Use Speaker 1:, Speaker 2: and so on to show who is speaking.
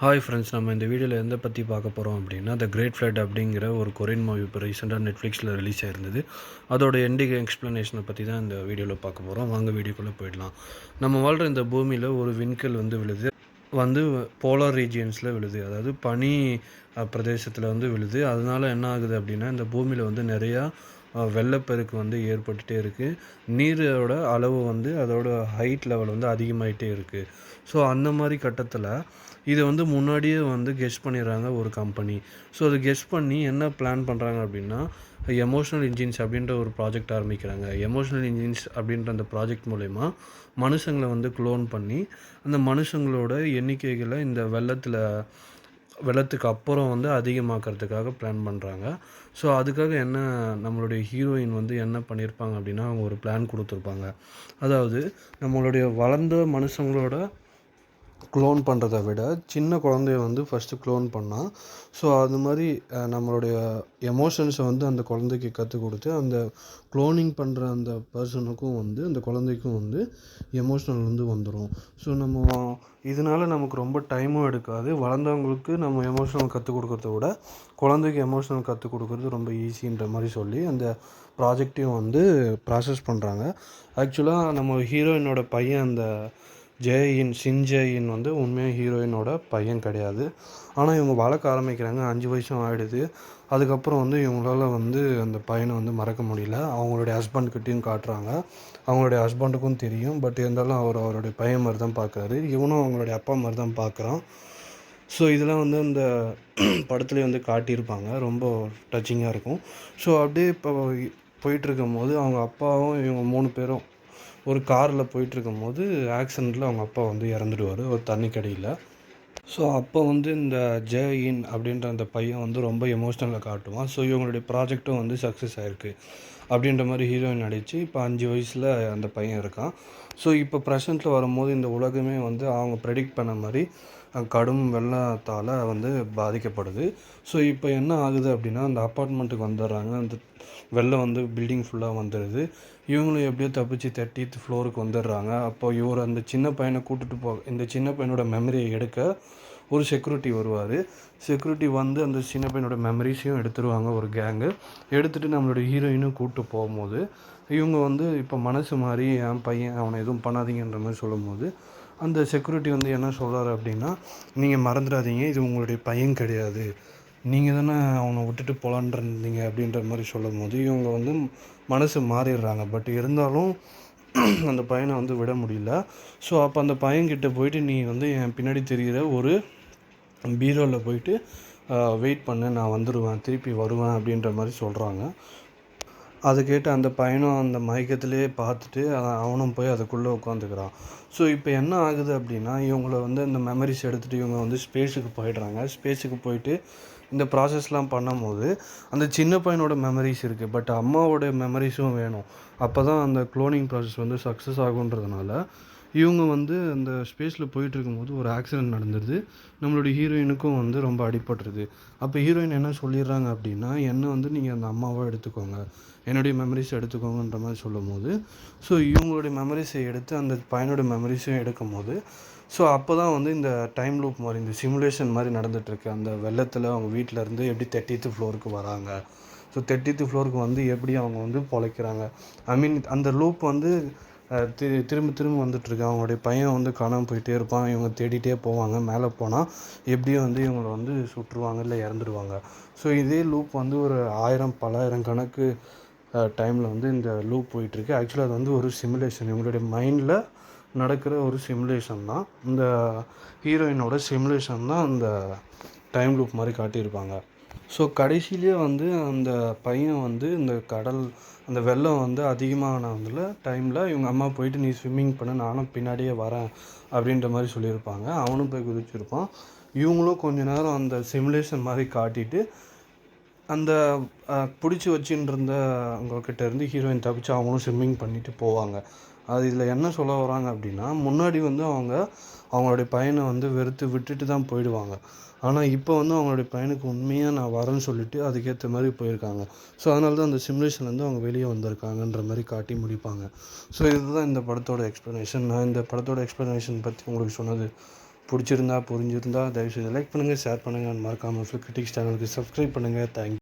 Speaker 1: Hi friends, நம்ம இந்த வீடியோவில் எதை பற்றி பார்க்க போகிறோம் அப்படின்னா, த கிரேட் ஃப்ளட் அப்படிங்கிற ஒரு கொரியன் மூவி இப்போ ரீசெண்டாக நெட்ஃப்ளிக்ஸில் ரிலீஸ் ஆயிருந்தது. அதோட எண்டிங் எக்ஸ்ப்ளனேஷனை பற்றி தான் இந்த வீடியோவில் பார்க்க போகிறோம். வாங்க வீடியோக்குள்ளே போயிடலாம். நம்ம வாழ்கிற இந்த பூமியில் ஒரு விண்கல் விழுது, போலார் ரீஜியன்ஸில் விழுது. அதாவது பனி பிரதேசத்தில் விழுது. அதனால் என்ன ஆகுது அப்படின்னா, இந்த பூமியில் நிறையா வெள்ளப்பெருக்கு ஏற்பட்டுகிட்டே இருக்குது. நீரோட அளவு அதோட ஹைட் லெவல் அதிகமாகிட்டே இருக்குது. ஸோ அந்த மாதிரி கட்டத்தில் இதை முன்னாடியே கெஸ் பண்ணிடுறாங்க ஒரு கம்பெனி. ஸோ அதை கெஸ் பண்ணி என்ன பிளான் பண்ணுறாங்க அப்படின்னா, எமோஷ்னல் இன்ஜின்ஸ் அப்படின்ற ஒரு ப்ராஜெக்ட் ஆரம்பிக்கிறாங்க. எமோஷ்னல் இன்ஜின்ஸ் அப்படின்ற அந்த ப்ராஜெக்ட் மூலயமா மனுஷங்களை க்ளோன் பண்ணி அந்த மனுஷங்களோட எண்ணிக்கைகளை இந்த வெள்ளத்துக்கு அப்புறம் அதிகமாக்கிறதுக்காக பிளான் பண்ணுறாங்க. ஸோ அதுக்காக நம்மளுடைய ஹீரோயின் என்ன பண்ணியிருப்பாங்க அப்படின்னா, அவங்க ஒரு பிளான் கொடுத்துருப்பாங்க. அதாவது நம்மளுடைய வளர்ந்த மனுஷங்களோட க்ளோன் பண்ணுறத விட சின்ன குழந்தைய ஃபஸ்ட்டு க்ளோன் பண்ணால், ஸோ அது மாதிரி நம்மளுடைய எமோஷன்ஸை அந்த குழந்தைக்கு கற்றுக் கொடுத்து, அந்த க்ளோனிங் பண்ணுற அந்த பர்சனுக்கும் அந்த குழந்தைக்கும் எமோஷ்னல் வந்துடும். ஸோ இதனால் நமக்கு ரொம்ப டைமும் எடுக்காது. வளர்ந்தவங்களுக்கு நம்ம எமோஷனல் கற்றுக் கொடுக்குறத விட குழந்தைக்கு எமோஷனல் கற்றுக் கொடுக்குறது ரொம்ப ஈஸின்ற மாதிரி சொல்லி அந்த ப்ராஜெக்டையும் ப்ராசஸ் பண்ணுறாங்க. ஆக்சுவலாக நம்ம ஹீரோயினோட பையன் அந்த ஷின் ஜெயின் உண்மையாக ஹீரோயினோட பையன் கிடையாது. ஆனால் இவங்க வளர்க்க ஆரம்பிக்கிறாங்க. 5 வயசும் ஆகிடுது. அதுக்கப்புறம் இவங்களால அந்த பையனை மறக்க முடியல. அவங்களுடைய ஹஸ்பண்ட்கிட்டையும் காட்டுறாங்க. அவங்களுடைய ஹஸ்பண்டுக்கும் தெரியும். பட் இருந்தாலும் அவருடைய பையன் மாதிரி தான் பார்க்குறாரு. இவனும் அவங்களுடைய அப்பா மாதிரி தான் பார்க்குறான். ஸோ இதெல்லாம் அந்த படத்துலேயே காட்டியிருப்பாங்க. ரொம்ப டச்சிங்காக இருக்கும். ஸோ அப்படியே இப்போ போயிட்டுருக்கும் போது அவங்க அப்பாவும் இவங்க 3 பேரும் ஒரு காரில் போயிட்டுருக்கும்போது ஆக்சிடெண்ட்டில் அவங்க அப்பா இறந்துடுவார் ஒரு தண்ணிக்கடியில். ஸோ அப்போ இந்த ஜெயின் அப்படின்ற அந்த பையன் ரொம்ப எமோஷ்னலாக காட்டுவான். ஸோ இவங்களுடைய ப்ராஜெக்டும் சக்ஸஸ் ஆகிருக்கு அப்படின்ற மாதிரி ஹீரோயின் நடித்து இப்போ 5 வயசில் அந்த பையன் இருக்கான். ஸோ இப்போ ப்ரெசண்ட்டில் வரும்போது இந்த உலகமே அவங்க ப்ரெடிக்ட் பண்ண மாதிரி கடும் வெள்ளத்தால் பாதிக்கப்படுது. ஸோ இப்போ என்ன ஆகுது அப்படின்னா, அந்த அப்பார்ட்மெண்ட்டுக்கு வந்துடுறாங்க. அந்த வெள்ளம் பில்டிங் ஃபுல்லாக வந்துடுது. இவங்களும் எப்படியோ தப்பிச்சு 30th ஃப்ளோருக்கு வந்துடுறாங்க. அப்போ இவர் அந்த சின்ன பையனை கூட்டிகிட்டு இந்த சின்ன பையனோட மெமரியை எடுக்க ஒரு செக்யூரிட்டி வருவார். செக்யூரிட்டி அந்த சின்ன பையனோட மெமரிஸையும் எடுத்துருவாங்க ஒரு கேங்கு. எடுத்துகிட்டு நம்மளோட ஹீரோயினும் கூப்பிட்டு போகும்போது இவங்க இப்போ மனசு மாறி என் பையன் அவனை எதுவும் பண்ணாதீங்கன்ற மாதிரி சொல்லும்போது அந்த செக்யூரிட்டி என்ன சொல்கிறாரு அப்படின்னா, நீங்கள் மறந்துடாதீங்க, இது உங்களுடைய பையன் கிடையாது, நீங்கள் தானே அவனை விட்டுட்டு போகலான் இருந்தீங்க அப்படின்ற மாதிரி சொல்லும்போது இவங்க மனசு மாறிடுறாங்க. பட் இருந்தாலும் அந்த பையனை விட முடியல. ஸோ அப்போ அந்த பையன்கிட்ட போயிட்டு, நீ என் பின்னாடி தெரிகிற ஒரு பீரோவில் போயிட்டு வெயிட் பண்ணு, நான் வந்துடுவேன், திருப்பி வருவேன் அப்படின்ற மாதிரி சொல்கிறாங்க. அதை கேட்டு அந்த பையனும் அந்த மயக்கத்திலே பார்த்துட்டு அவனும் போய் அதுக்குள்ளே உட்காந்துக்கிறான். ஸோ இப்போ என்ன ஆகுது அப்படின்னா, இவங்களை இந்த மெமரிஸ் எடுத்துகிட்டு இவங்க ஸ்பேஸுக்கு போயிடுறாங்க. ஸ்பேஸுக்கு போயிட்டு இந்த ப்ராசஸ்லாம் பண்ணும்போது அந்த சின்ன பையனோட மெமரிஸ் இருக்குது. பட் அம்மாவோட மெமரிஸும் வேணும். அப்போ தான் அந்த க்ளோனிங் ப்ராசஸ் சக்ஸஸ் ஆகுன்றதுனால இவங்க அந்த ஸ்பேஸில் போயிட்டுருக்கும்போது ஒரு ஆக்சிடெண்ட் நடந்துடுது. நம்மளுடைய ஹீரோயினுக்கும் ரொம்ப அடிபட்டுருது. அப்போ ஹீரோயின் என்ன சொல்லிடுறாங்க அப்படின்னா, என்னை நீங்கள் அந்த அம்மாவை எடுத்துக்கோங்க, என்னுடைய மெமரிஸ் எடுத்துக்கோங்கன்ற மாதிரி சொல்லும்போது, ஸோ இவங்களுடைய மெமரிஸை எடுத்து அந்த பையனோட மெமரிஸையும் எடுக்கும்போது, ஸோ அப்போ தான் இந்த டைம் லூப் மாதிரி இந்த சிமுலேஷன் மாதிரி நடந்துகிட்ருக்கு. அந்த வெள்ளத்தில் அவங்க வீட்டிலேருந்து எப்படி 30th ஃப்ளோருக்கு வராங்க, ஸோ 30th ஃப்ளோருக்கு எப்படி அவங்க பொழைக்கிறாங்க. ஐ மீன் அந்த லூப் திரும்ப திரும்ப வந்துட்டுருக்கு. அவங்களுடைய பையன் காணாமல் போயிட்டே இருப்பான். இவங்க தேடிகிட்டே போவாங்க. மேலே போனால் எப்படியும் இவங்களை சுட்டுருவாங்க, இல்லை இறந்துடுவாங்க. ஸோ இதே லூப் ஒரு 1000 பல்லாயிரம் கணக்கு டைமில் இந்த லூப் போயிட்டுருக்கு. ஆக்சுவலாக அது ஒரு சிமுலேஷன். இவங்களுடைய மைண்டில் நடக்கிற ஒரு சிமுலேஷன் தான். இந்த ஹீரோயினோட சிமுலேஷன் தான் அந்த டைம் லூப் மாதிரி காட்டியிருப்பாங்க. ஸோ கடைசியிலே அந்த பையன் இந்த கடல் அந்த வெள்ளம் அதிகமான டைமில் இவங்க அம்மா போயிட்டு, நீ ஸ்விம்மிங் பண்ண, நானும் பின்னாடியே வரேன் அப்படின்ற மாதிரி சொல்லியிருப்பாங்க. அவனும் போய் குதிச்சிருப்பான். இவங்களும் கொஞ்ச நேரம் அந்த சிமுலேஷன் மாதிரி காட்டிட்டு அந்த பிடிச்சி வச்சுட்டு இருந்த அவங்கக்கிட்ட இருந்து ஹீரோயின் தப்பிச்சு அவங்களும் ஸ்விம்மிங் பண்ணிவிட்டு போவாங்க. அது இதில் என்ன சொல்ல வராங்க அப்படின்னா, முன்னாடி அவங்களுடைய பையனை வெறுத்து விட்டுட்டு தான் போயிடுவாங்க. ஆனால் இப்போ அவங்களுடைய பையனுக்கு உண்மையாக நான் வரேன்னு சொல்லிவிட்டு அதுக்கேற்ற மாதிரி போயிருக்காங்க. ஸோ அதனால தான் அந்த சிமுலேஷன்லேருந்து அவங்க வெளியே வந்திருக்காங்கன்ற மாதிரி காட்டி முடிப்பாங்க. ஸோ இதுதான் இந்த படத்தோட எக்ஸ்ப்ளனேஷன். நான் இந்த படத்தோட எக்ஸ்ப்ளனேஷன் பற்றி உங்களுக்கு சொன்னது புரிஞ்சிருந்தா தயவுசெய்து லைக் பண்ணுங்கள், ஷேர் பண்ணுங்கள். மறக்காமல் ஃபிலிம் கிரிட்டிக்ஸ் சேனலுக்கு சப்ஸ்கிரைப் பண்ணுங்கள். தேங்க்யூ.